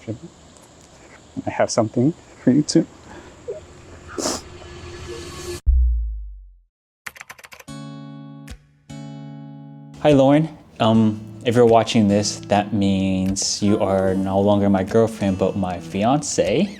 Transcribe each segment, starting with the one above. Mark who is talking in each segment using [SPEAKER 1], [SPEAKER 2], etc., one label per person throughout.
[SPEAKER 1] I have something for you too. Hi Lauren, if you're watching this, that means you are no longer my girlfriend, but my fiance.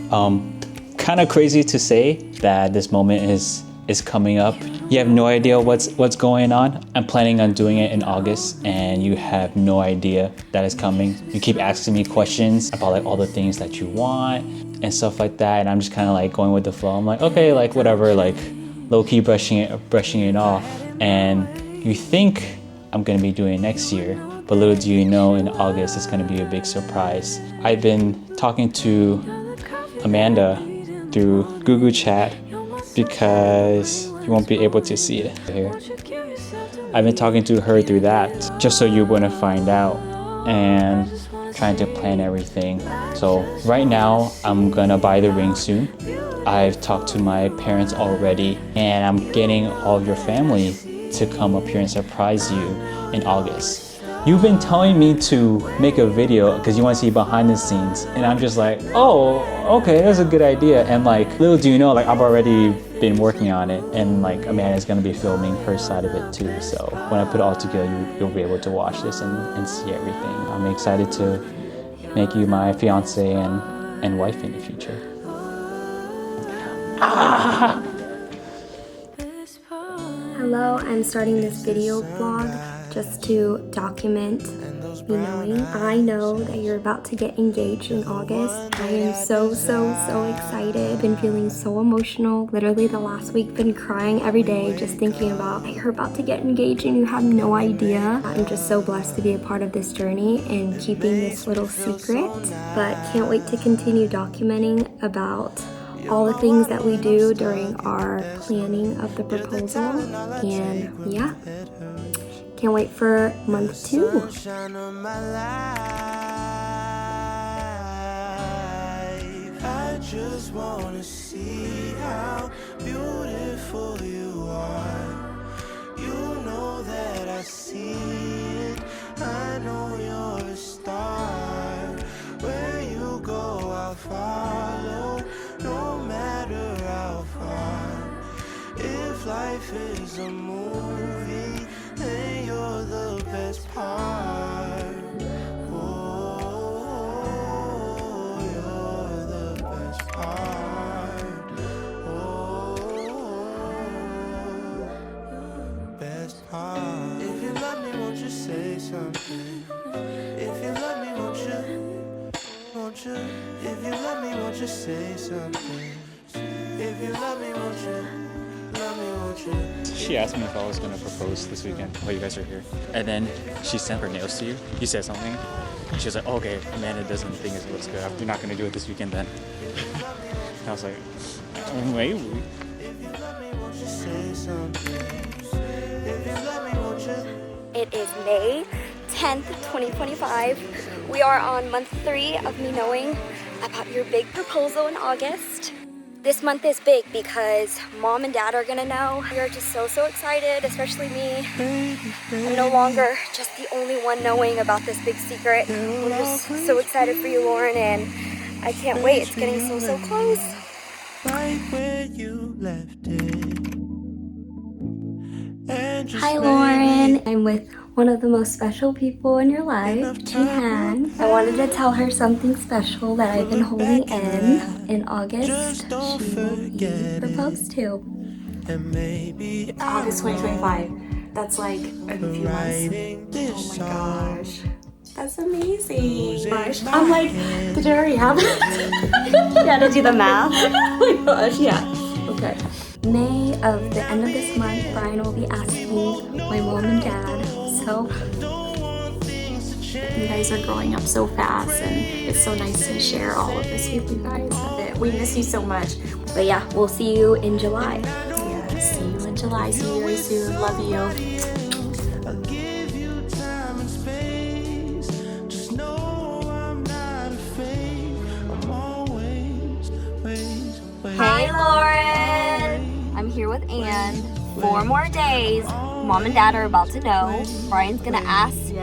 [SPEAKER 1] Kind of crazy to say that this moment is coming up. You have no idea what's going on. I'm planning on doing it in August, and you have no idea that is coming. You keep asking me questions about like all the things that you want and stuff like that, and I'm just kind of like going with the flow. I'm like, okay, like whatever, like low-key brushing it off. And you think I'm gonna be doing it next year, but little do you know, in August it's gonna be a big surprise. I've been talking to Amanda through Google Chat because you won't be able to see it here. I've been talking to her through that just so you wouldn't find out, and trying to plan everything. So right now I'm gonna buy the ring soon. I've talked to my parents already, and I'm getting all of your family to come up here and surprise you in August. You've been telling me to make a video because you want to see behind the scenes, and I'm just like, oh, okay, that's a good idea. And like, little do you know, like I've already been working on it, and like Amanda's gonna be filming her side of it too. So when I put it all together, you'll be able to watch this and see everything. I'm excited to make you my fiance and wife in the future. Ah!
[SPEAKER 2] Hello, I'm starting this video vlog just to document me knowing. I know that you're about to get engaged in August. I am so excited. Been feeling so emotional. Literally the last week been crying every day just thinking about that you're about to get engaged and you have no idea. I'm just so blessed to be a part of this journey and keeping this little secret, but can't wait to continue documenting about all the things that we do during our planning of the proposal. And yeah, can't wait for month 2.
[SPEAKER 3] I just wanna see how beautiful you are. You know that I see it. I know you're a star. Where you go, I'll follow. No matter how far. If life is a movie, then you're the best part. Oh, you're the best part. Oh, best part. If you love me, won't you say something? If you love me, won't you? If you love me, won't you say something? If you love me, won't you? Love me, won't you?
[SPEAKER 1] She asked me if I was gonna propose this weekend while you guys are here. And then she sent her nails to you. You said something. She was like, oh, okay, Amanda doesn't think it looks good. You're not gonna do it this weekend then. And I was like, wait.
[SPEAKER 2] It is May 10th, 2025. We are on month 3 of me knowing about your big proposal in August. This month is big because mom and dad are gonna know. We are just so excited, especially me. I'm no longer just the only one knowing about this big secret. I'm just so excited for you, Lauren, and I can't wait. It's getting so close.
[SPEAKER 3] Right where you left it.
[SPEAKER 2] Hi, Lauren. I'm with one of the most special people in your life, H.E.R. I wanted to tell her something special that I've been holding in August. She will be proposed to.
[SPEAKER 4] August 2025. That's like in a few months. Oh my gosh. That's amazing. I'm like, did it already happen?
[SPEAKER 2] You had to do the math.
[SPEAKER 4] Oh my gosh, yeah. Okay.
[SPEAKER 2] May of the end of this month, Brian will be asking my mom and dad. So
[SPEAKER 4] you guys are growing up so fast, and it's so nice to share all of this with you guys. We miss you so much.
[SPEAKER 2] But yeah, we'll see you in July.
[SPEAKER 4] Yeah, see you in July. See you very soon. Love you.
[SPEAKER 2] Hey, Lauren. I'm here with Ann. 4 more days. Mom and dad are about to know. Brian's gonna ask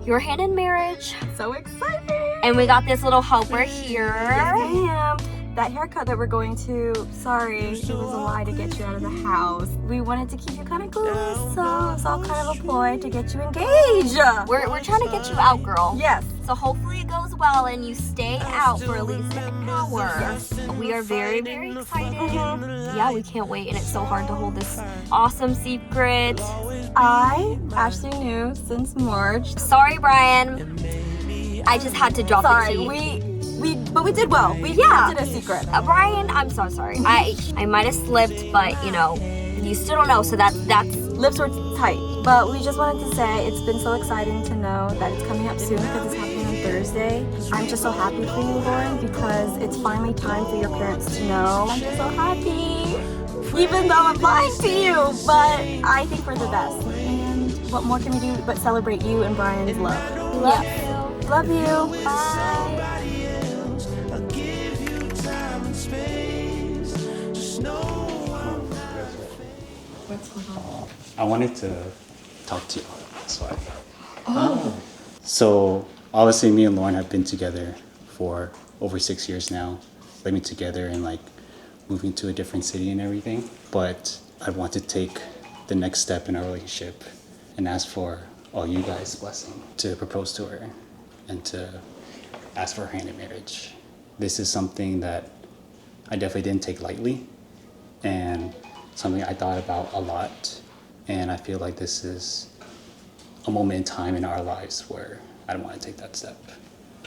[SPEAKER 2] your hand in marriage.
[SPEAKER 4] So excited.
[SPEAKER 2] And we got this little helper here.
[SPEAKER 4] Ma'am, that haircut that we're going to, sorry, it was a lie to get you out of the house. We wanted to keep you kind of close, so it's all kind of a ploy to get you engaged.
[SPEAKER 2] We're trying to get you out, girl.
[SPEAKER 4] Yes.
[SPEAKER 2] So hopefully it goes well and you stay out for at least an hour. We are very, very excited. Yeah, we can't wait, and it's so hard to hold this awesome secret.
[SPEAKER 4] I actually knew since March.
[SPEAKER 2] Sorry, Brian. I just had to drop it to you.
[SPEAKER 4] But we did well. We
[SPEAKER 2] Yeah.
[SPEAKER 4] kept it a secret.
[SPEAKER 2] Brian, I'm so sorry. I might have slipped, but you know, you still don't know, so that's
[SPEAKER 4] Lips were tight. But we just wanted to say it's been so exciting to know that it's coming up soon because it's happening on Thursday. I'm just so happy for you, Lauren, because it's finally time for your parents to know. I'm just so happy. Even though I'm lying to you, but I think we're the best. And what more can we do but celebrate you and Brian's love?
[SPEAKER 2] love you.
[SPEAKER 4] Love you.
[SPEAKER 2] Bye.
[SPEAKER 4] What's going on?
[SPEAKER 1] I wanted to talk to you. That's why. Oh. So obviously, me and Lauren have been together for over 6 years now, living together and like moving to a different city and everything. But I want to take the next step in our relationship and ask for all you guys' blessing to propose to her and to ask for her hand in marriage. This is something that I definitely didn't take lightly and something I thought about a lot. And I feel like this is a moment in time in our lives where I don't want to take that step.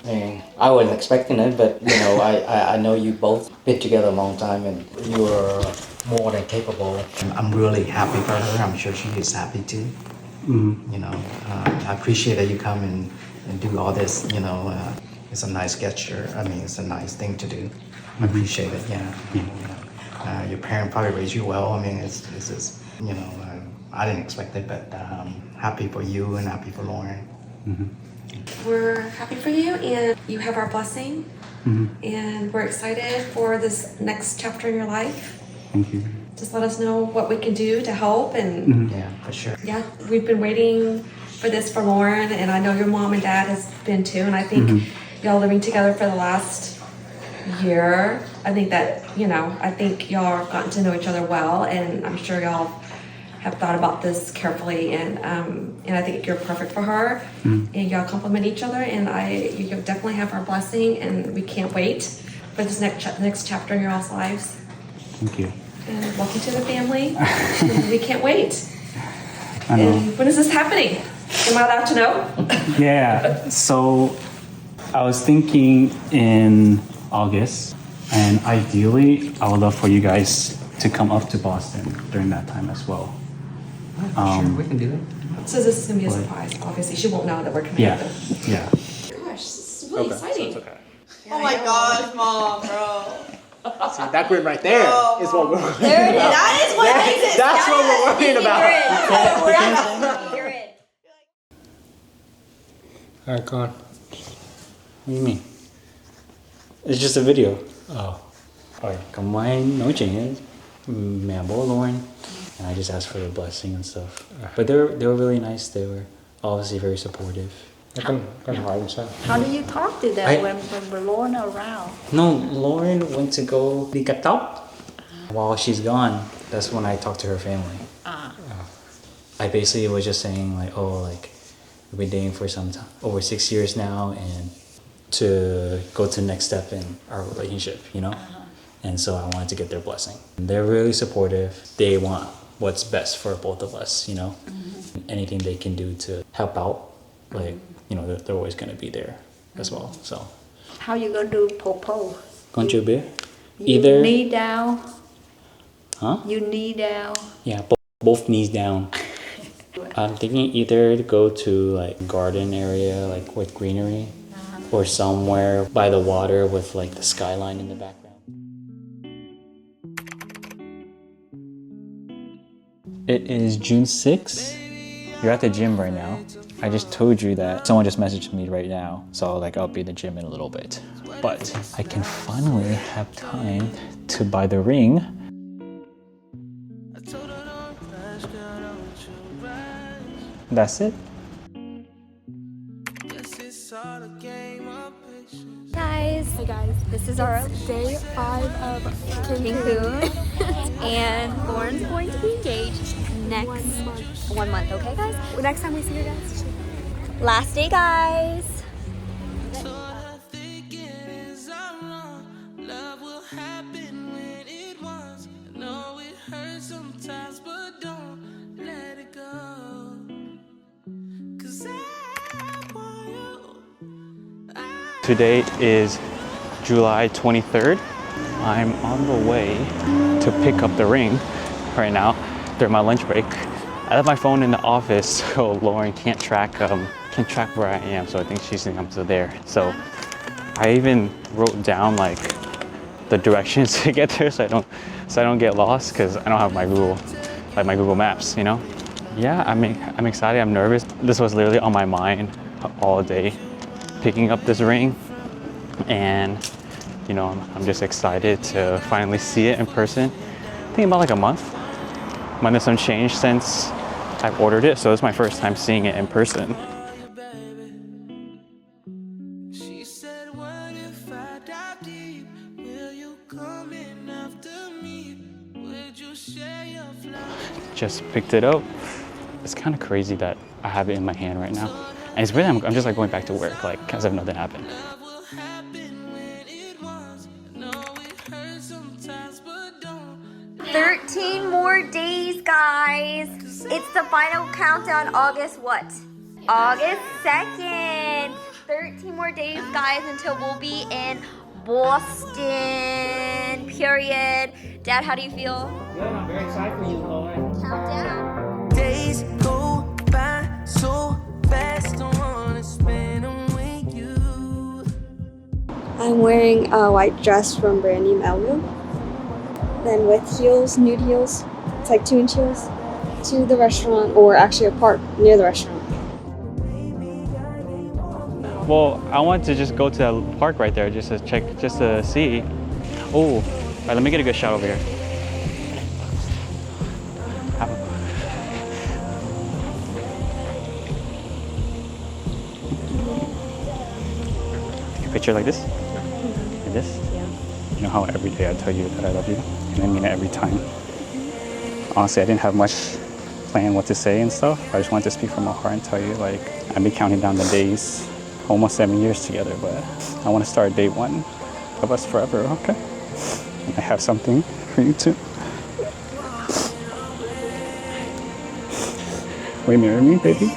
[SPEAKER 5] I mean, I wasn't expecting it, but you know, I know you both been together a long time, and you are more than capable. I'm really happy for her. I'm sure she is happy too.
[SPEAKER 1] Mm-hmm.
[SPEAKER 5] You know, I appreciate that you come and do all this. You know, it's a nice gesture. I mean, it's a nice thing to do. I appreciate it. Yeah. Your parent probably raised you well. I mean, it's just, you know, I didn't expect it, but happy for you and happy for Lauren.
[SPEAKER 1] Mm-hmm.
[SPEAKER 6] We're happy for you, and you have our blessing.
[SPEAKER 1] Mm-hmm.
[SPEAKER 6] And we're excited for this next chapter in your life.
[SPEAKER 1] Thank you.
[SPEAKER 6] Just let us know what we can do to help. And
[SPEAKER 1] Mm-hmm.
[SPEAKER 5] Yeah, for sure.
[SPEAKER 6] yeah, we've been waiting for this for Lauren, and I know your mom and dad has been too. And I think y'all living together for the last year, I think that, you know, I think y'all have gotten to know each other well, and I'm sure y'all have thought about this carefully, and I think you're perfect for her, and y'all complement each other, and you definitely have our blessing, and we can't wait for this next chapter in your all's lives.
[SPEAKER 1] Thank you.
[SPEAKER 6] And welcome to the family. And we can't wait.
[SPEAKER 1] I know.
[SPEAKER 6] And when is this happening? Am I allowed to know?
[SPEAKER 1] Yeah, so I was thinking in August, and ideally, I would love for you guys to come up to Boston during that time as well.
[SPEAKER 5] Sure, we can do it.
[SPEAKER 6] So this is gonna be a surprise. Obviously, she won't know that we're coming.
[SPEAKER 1] Yeah,
[SPEAKER 6] either.
[SPEAKER 1] yeah.
[SPEAKER 6] Gosh, this is really exciting.
[SPEAKER 1] okay.
[SPEAKER 7] Oh my gosh, Mom, bro.
[SPEAKER 8] See, that grin right there is what we're worried
[SPEAKER 7] There it is.
[SPEAKER 8] about.
[SPEAKER 7] That is what makes it.
[SPEAKER 8] That's what we're worried about.
[SPEAKER 2] You're in.
[SPEAKER 8] Alright, go on.
[SPEAKER 1] What do you mean? It's just a video. Oh. Okay, come on, no changes. Mẹ bố Lauren. And I just asked for their blessing and stuff. But they were really nice. They were obviously very supportive.
[SPEAKER 8] Con hỏi làm sao?
[SPEAKER 9] How do you talk to them
[SPEAKER 1] I-
[SPEAKER 9] when Lauren around?
[SPEAKER 1] No, Lauren went to go đi cắt tóc. While she's gone, that's when I talked to her family. I basically was just saying like, oh, like we've been dating for some time, over 6 years now, and to go to the next step in our relationship, you know? And so I wanted to get their blessing. They're really supportive. They want what's best for both of us, you know? Anything they can do to help out, like, you know, they're always going to be there as well, so.
[SPEAKER 9] How you gonna do popo?
[SPEAKER 1] Con chưa biết.
[SPEAKER 9] You
[SPEAKER 1] Either,
[SPEAKER 9] knee down.
[SPEAKER 1] huh?
[SPEAKER 9] You knee down.
[SPEAKER 1] Yeah, both knees down. I'm thinking either to go to like garden area, like with greenery, or somewhere by the water with like the skyline in the background. It is June 6th. You're at the gym right now. I just told you that someone just messaged me right now, so like I'll be at the gym in a little bit. But I can finally have time to buy the ring. That's it.
[SPEAKER 3] Guess it's all a game of
[SPEAKER 2] guys, this is our day 5 of Cancun.
[SPEAKER 10] And Lauren's going to be engaged next 1 month, okay guys?
[SPEAKER 2] Next time we see you guys.
[SPEAKER 10] Last day, guys.
[SPEAKER 3] Love will happen when it wants. I know it hurts sometimes, but don't let it go. 'Cause I want you.
[SPEAKER 1] Today is July 23rd. I'm on the way to pick up the ring right now during my lunch break. I left my phone in the office, so Lauren can't track where I am. So I think she's thinking I'm still there. So I even wrote down like the directions to get there, so I don't get lost, because I don't have my Google Maps, you know. Yeah, I'm excited. I'm nervous. This was literally on my mind all day, picking up this ring, and you know, I'm just excited to finally see it in person. I think about like a month and some change since I've ordered it, so it's my first time seeing it in person.
[SPEAKER 3] She said, what if I dive deep? Will you come in after me? Would you share your flowers?
[SPEAKER 1] Just picked it up. It's kind of crazy that I have it in my hand right now, and it's really I'm just like going back to work, like as if nothing happened.
[SPEAKER 10] 13 more days, guys. It's the final countdown. August what? August 2nd. 13 more days, guys, until we'll be in Boston. Period. Dad, how do you feel?
[SPEAKER 8] Good, I'm very excited for you, Lauren.
[SPEAKER 10] Countdown.
[SPEAKER 3] Days go by so fast, don't wanna spend them with you.
[SPEAKER 4] I'm wearing a white dress from brand new Malibu. Then with heels, nude heels, it's like 2-inch heels, to the restaurant, or actually a park near the restaurant.
[SPEAKER 1] Well, I want to just go to the park right there just to check, just to see. Oh, all right, let me get a good shot over here. Take a picture like this? Like this? You know how every day I tell you that I love you, and I mean it every time. Honestly, I didn't have much plan what to say and stuff. I just wanted to speak from my heart and tell you, like, I've been counting down the days, almost 7 years together, but I want to start day 1 of us forever, okay? And I have something for you too. Will you marry me, baby?